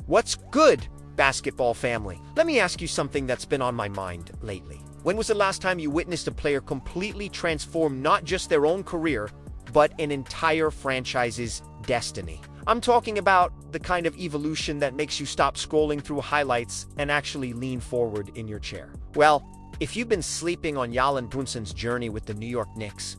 What's good, basketball family? Let me ask you something that's been on my mind lately. When was the last time you witnessed a player completely transform not just their own career, but an entire franchise's destiny? I'm talking about the kind of evolution that makes you stop scrolling through highlights and actually lean forward in your chair. Well, if you've been sleeping on Jalen Brunson's journey with the New York Knicks,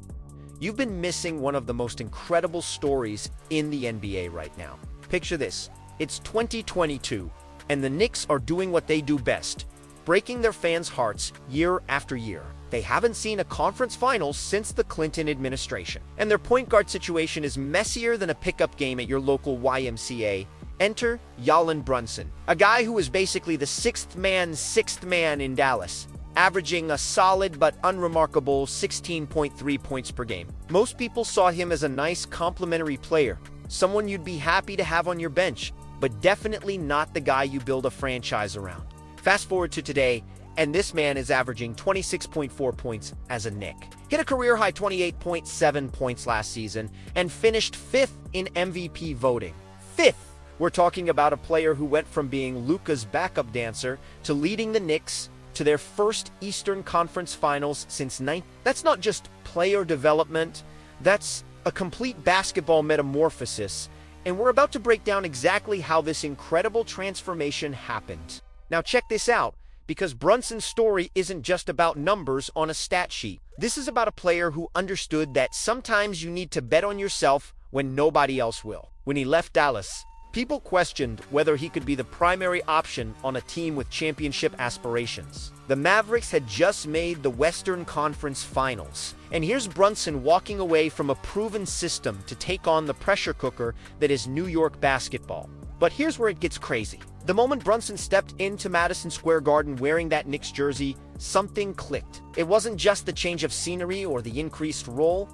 you've been missing one of the most incredible stories in the NBA right now. Picture this. It's 2022, and the Knicks are doing what they do best, breaking their fans' hearts year after year. They haven't seen a conference finals since the Clinton administration, and their point guard situation is messier than a pickup game at your local YMCA. Enter Jalen Brunson, a guy who is basically the sixth man in Dallas, averaging a solid but unremarkable 16.3 points per game. Most people saw him as a nice complementary player, someone you'd be happy to have on your bench, but definitely not the guy you build a franchise around. Fast forward to today, and this man is averaging 26.4 points as a Knick. Hit a career-high 28.7 points last season, and finished 5th in MVP voting. 5th! We're talking about a player who went from being Luka's backup dancer to leading the Knicks to their first Eastern Conference Finals since That's not just player development, that's a complete basketball metamorphosis, and we're about to break down exactly how this incredible transformation happened. Now check this out, because Brunson's story isn't just about numbers on a stat sheet. This is about a player who understood that sometimes you need to bet on yourself when nobody else will. When he left Dallas, people questioned whether he could be the primary option on a team with championship aspirations. The Mavericks had just made the Western Conference Finals, and here's Brunson walking away from a proven system to take on the pressure cooker that is New York basketball. But here's where it gets crazy. The moment Brunson stepped into Madison Square Garden wearing that Knicks jersey, something clicked. It wasn't just the change of scenery or the increased role.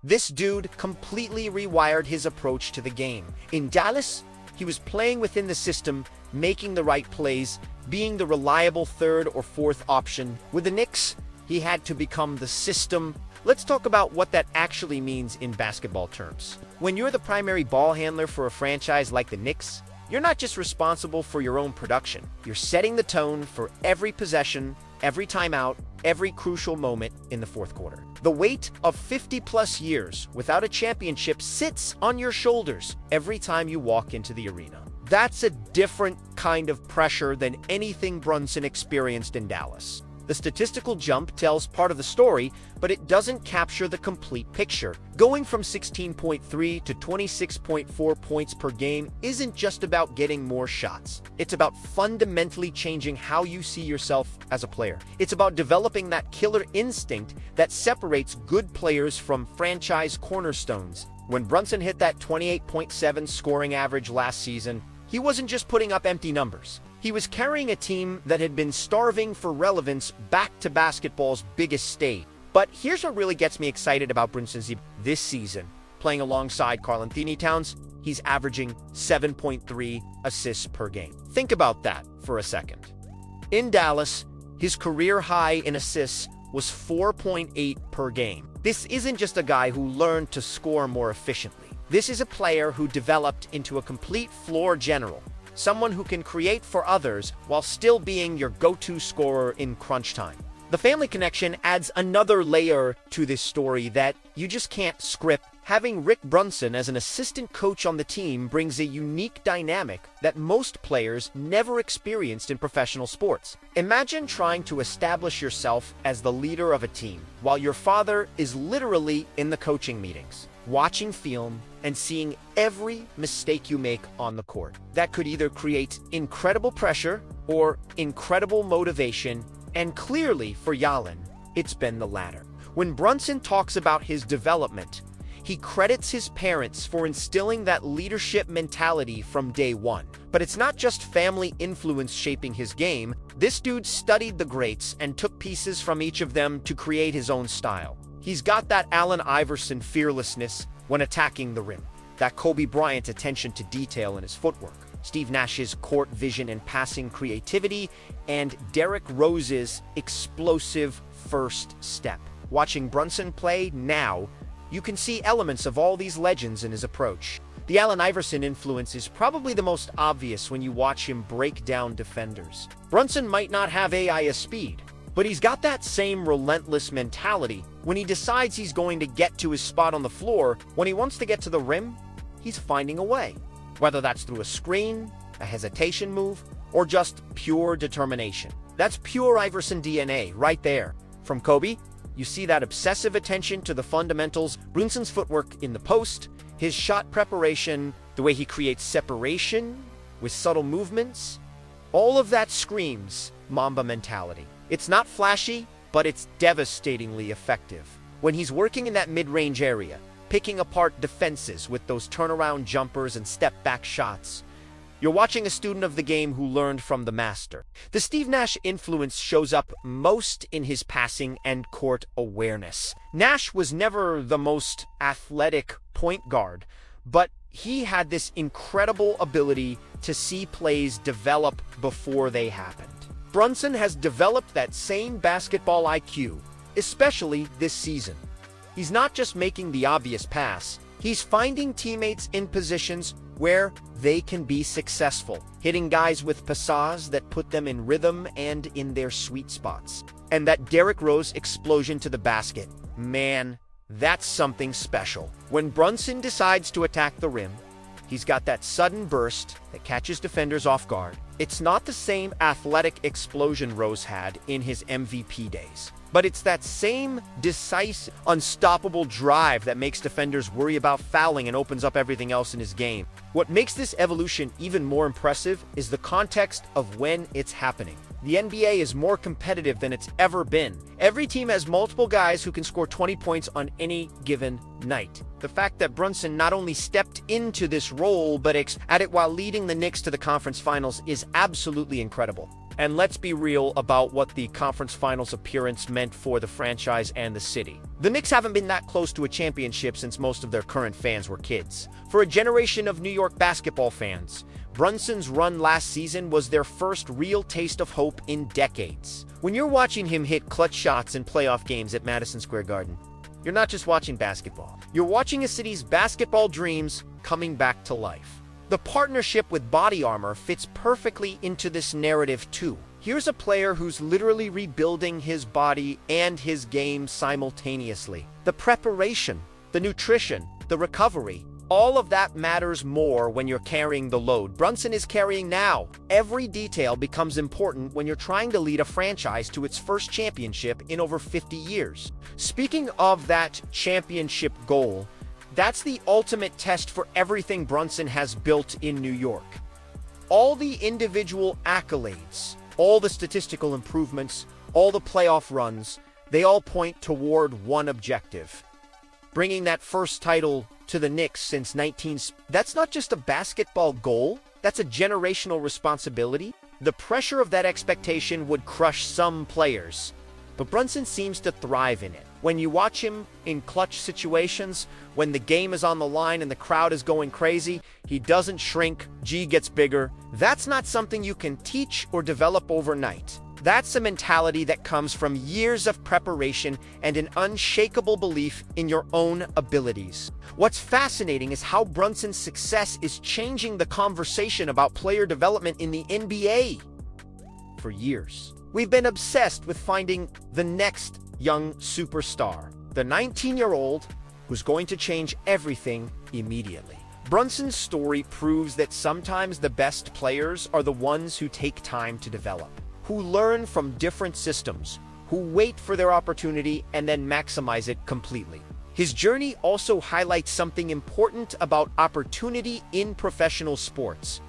This dude completely rewired his approach to the game. In Dallas, he was playing within the system, making the right plays, being the reliable third or fourth option. With the Knicks, he had to become the system. Let's talk about what that actually means in basketball terms. When you're the primary ball handler for a franchise like the Knicks, you're not just responsible for your own production. You're setting the tone for every possession, every timeout, every crucial moment in the fourth quarter. The weight of 50-plus years without a championship sits on your shoulders every time you walk into the arena. That's a different kind of pressure than anything Brunson experienced in Dallas. The statistical jump tells part of the story, but it doesn't capture the complete picture. Going from 16.3 to 26.4 points per game isn't just about getting more shots. It's about fundamentally changing how you see yourself as a player. It's about developing that killer instinct that separates good players from franchise cornerstones. When Brunson hit that 28.7 scoring average last season, he wasn't just putting up empty numbers. He was carrying a team that had been starving for relevance back to basketball's biggest stage. But here's what really gets me excited about Brunson this season. Playing alongside Karl-Anthony Towns, he's averaging 7.3 assists per game. Think about that for a second. In Dallas, his career high in assists was 4.8 per game. This isn't just a guy who learned to score more efficiently. This is a player who developed into a complete floor general. Someone who can create for others while still being your go-to scorer in crunch time. The family connection adds another layer to this story that you just can't script. Having Rick Brunson as an assistant coach on the team brings a unique dynamic that most players never experienced in professional sports. Imagine trying to establish yourself as the leader of a team while your father is literally in the coaching meetings, watching film and seeing every mistake you make on the court. That could either create incredible pressure or incredible motivation, and clearly for Jalen, it's been the latter. When Brunson talks about his development, he credits his parents for instilling that leadership mentality from day one. But it's not just family influence shaping his game. This dude studied the greats and took pieces from each of them to create his own style. He's got that Allen Iverson fearlessness when attacking the rim, that Kobe Bryant attention to detail in his footwork, Steve Nash's court vision and passing creativity, and Derrick Rose's explosive first step. Watching Brunson play now, you can see elements of all these legends in his approach. The Allen Iverson influence is probably the most obvious when you watch him break down defenders. Brunson might not have AI speed, but he's got that same relentless mentality. When he decides he's going to get to his spot on the floor, when he wants to get to the rim, he's finding a way. Whether that's through a screen, a hesitation move, or just pure determination. That's pure Iverson DNA right there. From Kobe, you see that obsessive attention to the fundamentals, Brunson's footwork in the post, his shot preparation, the way he creates separation with subtle movements. All of that screams Mamba mentality. It's not flashy, but it's devastatingly effective. When he's working in that mid-range area, picking apart defenses with those turnaround jumpers and step-back shots, you're watching a student of the game who learned from the master. The Steve Nash influence shows up most in his passing and court awareness. Nash was never the most athletic point guard, but he had this incredible ability to see plays develop before they happened. Brunson has developed that same basketball IQ, especially this season. He's not just making the obvious pass, he's finding teammates in positions where they can be successful, hitting guys with passes that put them in rhythm and in their sweet spots. And that Derrick Rose explosion to the basket, man, that's something special. When Brunson decides to attack the rim, he's got that sudden burst that catches defenders off guard. It's not the same athletic explosion Rose had in his MVP days, but it's that same decisive, unstoppable drive that makes defenders worry about fouling and opens up everything else in his game. What makes this evolution even more impressive is the context of when it's happening. The NBA is more competitive than it's ever been. Every team has multiple guys who can score 20 points on any given night. The fact that Brunson not only stepped into this role, but at it while leading the Knicks to the conference finals is absolutely incredible. And let's be real about what the conference finals appearance meant for the franchise and the city. The Knicks haven't been that close to a championship since most of their current fans were kids. For a generation of New York basketball fans, Brunson's run last season was their first real taste of hope in decades. When you're watching him hit clutch shots in playoff games at Madison Square Garden, you're not just watching basketball. You're watching a city's basketball dreams coming back to life. The partnership with Body Armor fits perfectly into this narrative too. Here's a player who's literally rebuilding his body and his game simultaneously. The preparation, the nutrition, the recovery, all of that matters more when you're carrying the load Brunson is carrying now. Every detail becomes important when you're trying to lead a franchise to its first championship in over 50 years. Speaking of that championship goal, that's the ultimate test for everything Brunson has built in New York. All the individual accolades, all the statistical improvements, all the playoff runs, they all point toward one objective: bringing that first title to the Knicks since 19... That's not just a basketball goal, that's a generational responsibility. The pressure of that expectation would crush some players, but Brunson seems to thrive in it. When you watch him in clutch situations, when the game is on the line and the crowd is going crazy, he doesn't shrink, G gets bigger. That's not something you can teach or develop overnight. That's a mentality that comes from years of preparation and an unshakable belief in your own abilities. What's fascinating is how Brunson's success is changing the conversation about player development in the NBA. For years, we've been obsessed with finding the next young superstar, the 19-year-old who's going to change everything immediately. Brunson's story proves that sometimes the best players are the ones who take time to develop, who learn from different systems, who wait for their opportunity and then maximize it completely. His journey also highlights something important about opportunity in professional sports.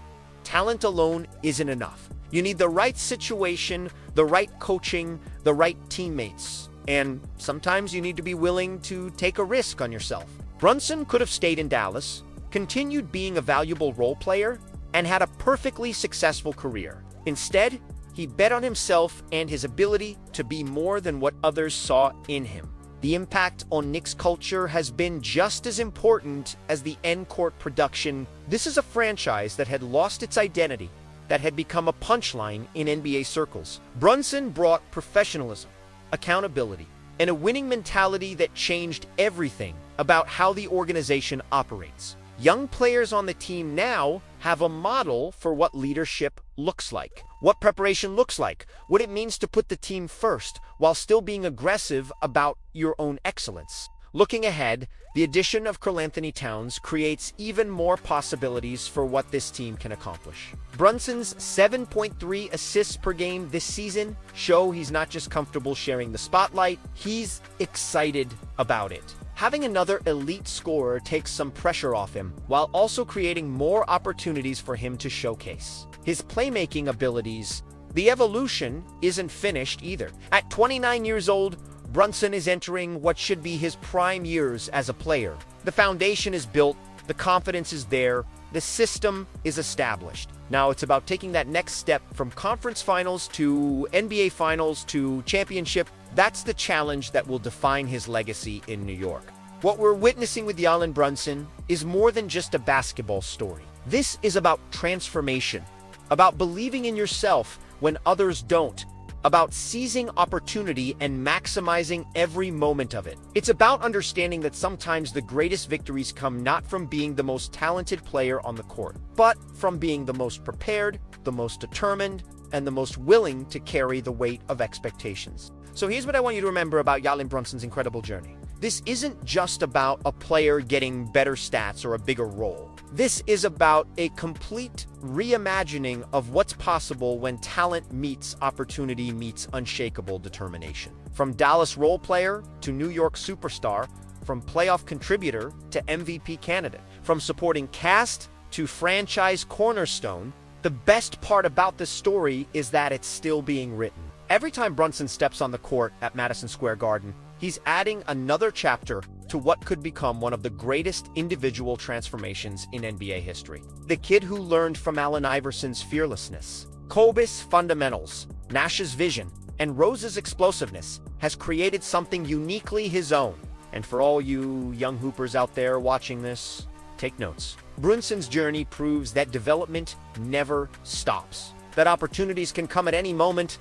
Talent alone isn't enough. You need the right situation, the right coaching, the right teammates. And sometimes you need to be willing to take a risk on yourself. Brunson could have stayed in Dallas, continued being a valuable role player, and had a perfectly successful career. Instead, he bet on himself and his ability to be more than what others saw in him. The impact on Knicks culture has been just as important as the end-court production. This is a franchise that had lost its identity, that had become a punchline in NBA circles. Brunson brought professionalism, accountability, and a winning mentality that changed everything about how the organization operates. Young players on the team now have a model for what leadership looks like, what preparation looks like, what it means to put the team first while still being aggressive about your own excellence. Looking ahead, the addition of Karl-Anthony Towns creates even more possibilities for what this team can accomplish. Brunson's 7.3 assists per game this season show he's not just comfortable sharing the spotlight, he's excited about it. Having another elite scorer takes some pressure off him, while also creating more opportunities for him to showcase his playmaking abilities. The evolution isn't finished either. At 29 years old, Brunson is entering what should be his prime years as a player. The foundation is built, the confidence is there, the system is established. Now it's about taking that next step from conference finals to NBA finals to championship. That's the challenge that will define his legacy in New York. What we're witnessing with Jalen Brunson is more than just a basketball story. This is about transformation, about believing in yourself when others don't, about seizing opportunity and maximizing every moment of it. It's about understanding that sometimes the greatest victories come not from being the most talented player on the court, but from being the most prepared, the most determined, and the most willing to carry the weight of expectations. So here's what I want you to remember about Jalen Brunson's incredible journey. This isn't just about a player getting better stats or a bigger role. This is about a complete reimagining of what's possible when talent meets opportunity meets unshakable determination. From Dallas role player to New York superstar, from playoff contributor to MVP candidate, from supporting cast to franchise cornerstone, the best part about this story is that it's still being written. Every time Brunson steps on the court at Madison Square Garden, he's adding another chapter to what could become one of the greatest individual transformations in NBA history. The kid who learned from Allen Iverson's fearlessness, Kobe's fundamentals, Nash's vision, and Rose's explosiveness has created something uniquely his own. And for all you young hoopers out there watching this, take notes. Brunson's journey proves that development never stops, that opportunities can come at any moment,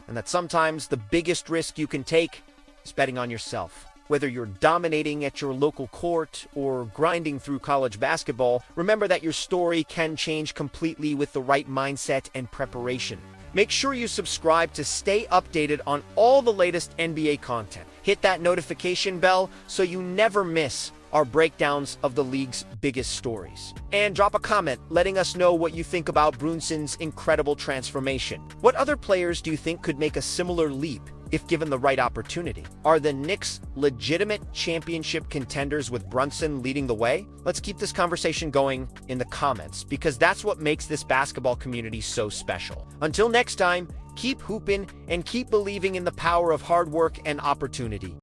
and that sometimes the biggest risk you can take is betting on yourself. Whether you're dominating at your local court or grinding through college basketball, remember that your story can change completely with the right mindset and preparation. Make sure you subscribe to stay updated on all the latest NBA content. Hit that notification bell so you never miss our breakdowns of the league's biggest stories. And drop a comment letting us know what you think about Brunson's incredible transformation. What other players do you think could make a similar leap if given the right opportunity? Are the Knicks legitimate championship contenders with Brunson leading the way? Let's keep this conversation going in the comments, because that's what makes this basketball community so special. Until next time, keep hooping and keep believing in the power of hard work and opportunity.